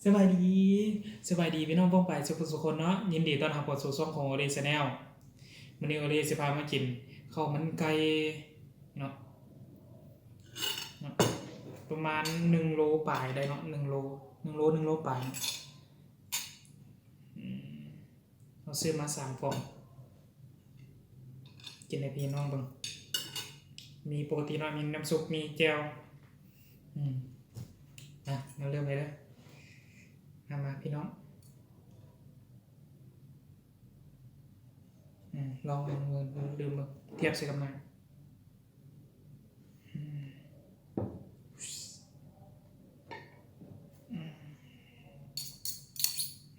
สบายดีสบายดีพี่น้องพ้องไปสุขคนเนาะยินดีต้อนรับเข้าสู่ช่องของโอเรชาแนลวันนี้โอเรสิพามากินข้าวมันไก่เนาะประมาณ1โลปลายได้เนาะ1โลปลายเราซื้อมา3ฟองกินให้พี่น้องเบิ่งมีปกติเนาะมีน้ำซุปมีแจ่วมาเริ่มเลยเด้อมาพี่น้องลองดื่มเทียบใส่กันมา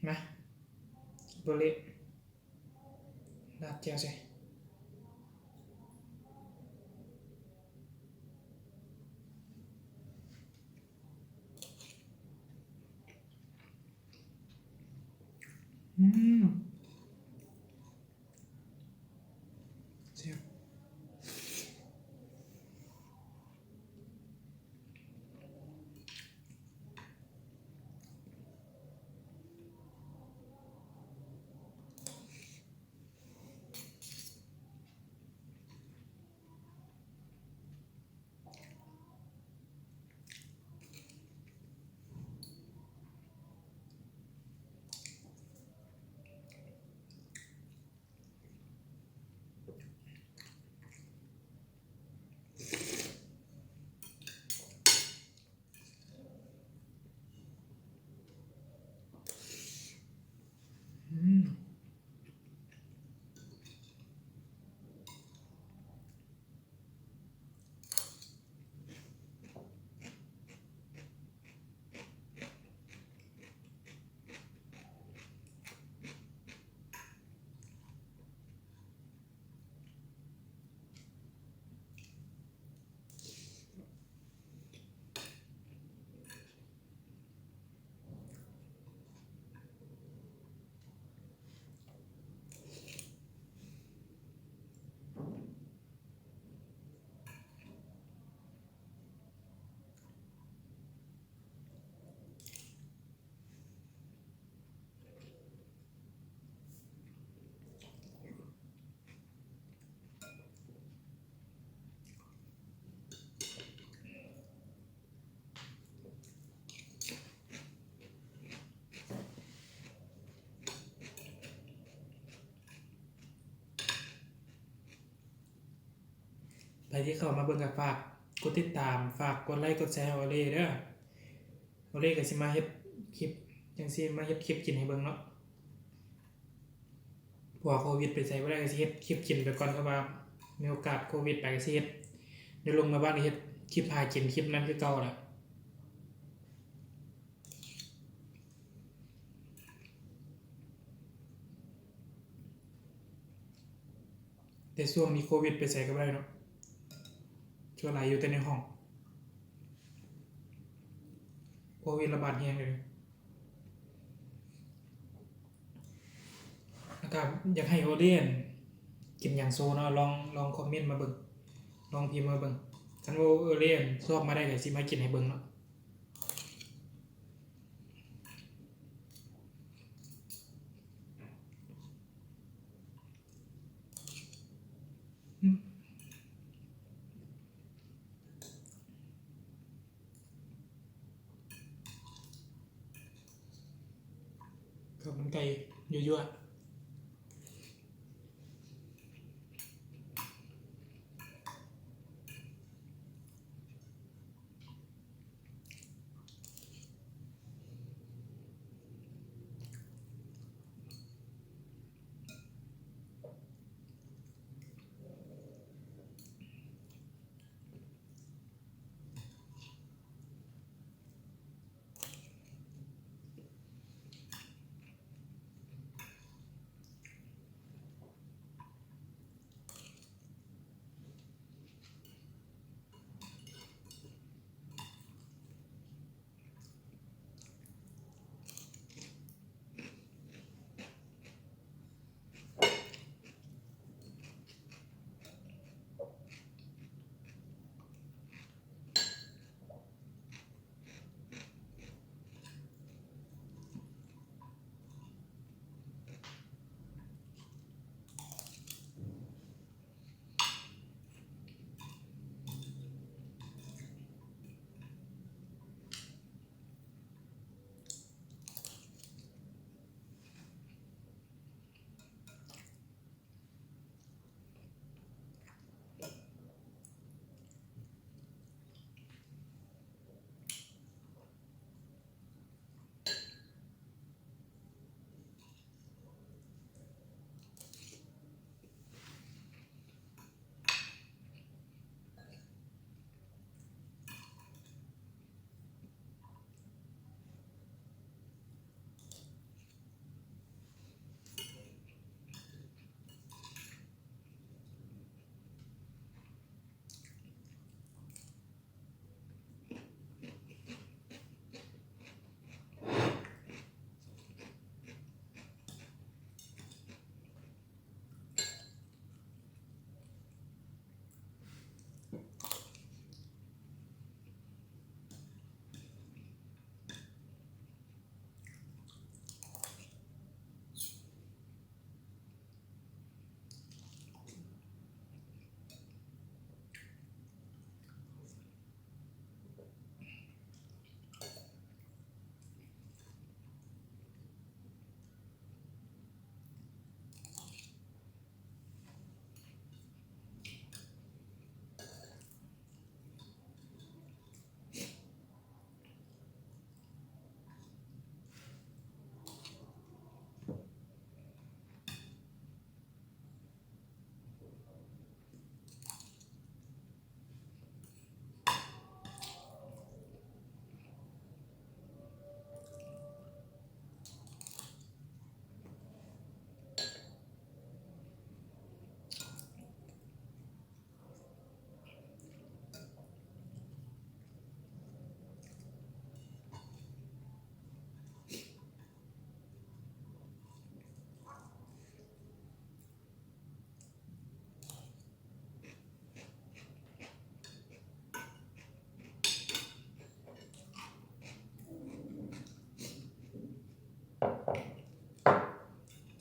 นะโบเล่ลาดแจ่วใส่เสียบไปที่เข้ามาเบิ่งกับฝากกดติดตามฝากกดไลค์กดแชร์โอเล่เด้อโอเล่ก็สิมาเฮ็ดคลิปจังซี่มาเฮ็ดคลิปกินให้เบิ่งเนาะพอโควิดไปใส่บ่ได้ก็สิเฮ็ดคลิปกินไปก่อนเพราะว่ามีโอกาสโควิดไปก็สิเฮ็ดเดี๋ยวลงมาบ้านก็เฮ็ดคลิปพากินคลิปนั้นคือเก่าล่ะแต่ช่วงนี้โควิดไปใส่ก็บ่ได้เนาะช่วงไหนอยู่แต่ในห้องโควิดระบาดแรงเลยนะครับอยากให้โอเลียนกินอย่างโซเนาะลองคอมเมนต์มาเบิ่งลองพิมพ์มาเบิ่งคันว่าโอเลียนชอบมาได้ก็สิมากินให้เบิ่งเนาะข้าวมันไก่ยั่วๆ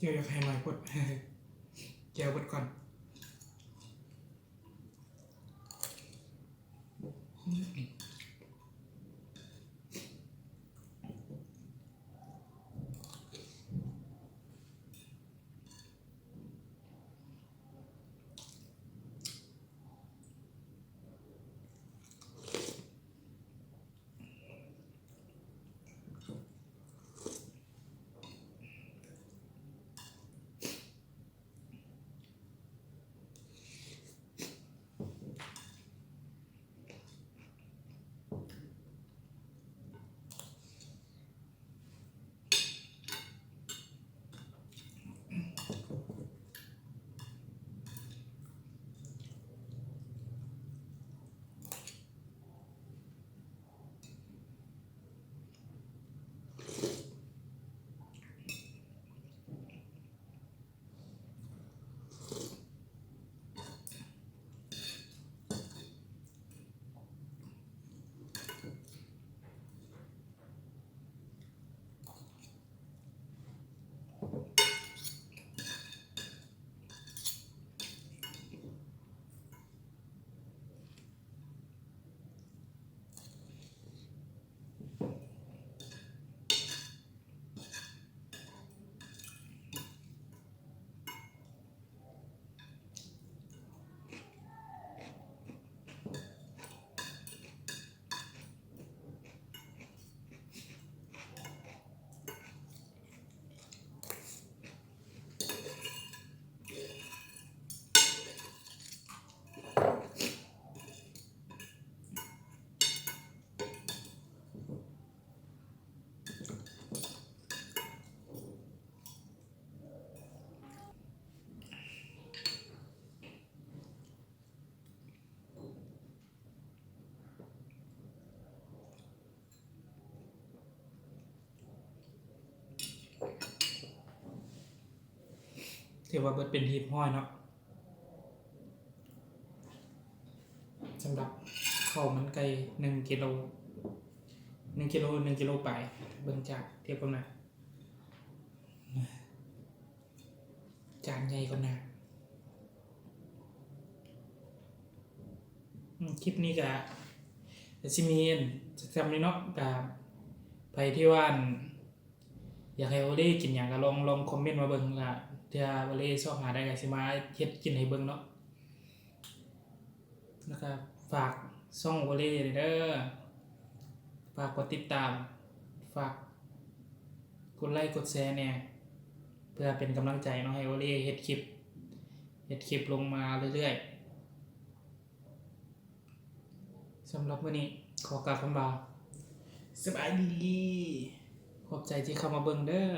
เจียวอยากให้หน่อยพด แก้วพดก่อนถือว่าเบิดเป็นทีมห้อยเนาะสำหรับข้าวมันไก่1 กิโล1 กิโลไปเบิ่งจากเทียบกันนะจานใหญ่กว่านะคลิปนี้ก็สิมีจำนี้เนาะกับไปที่ว่าอยากให้โอเล่กินอย่างก็ลองคอมเมนต์มาเบิ่งล่ะถ้าโอเล่ชอบหาได้ก็สิมาเฮ็ดกินให้เบิ่งเนาะนะครับฝากช่องโอเล่เด้อฝากกดติดตามฝากกดไลค์กดแชร์เนี่ยเพื่อเป็นกำลังใจเนาะให้โอเล่เฮ็ดคลิปลงมาเรื่อยๆสำหรับมื้อนี้ขอกราบคำลาสบายดีขอบใจที่เข้ามาเบิ่งเด้อ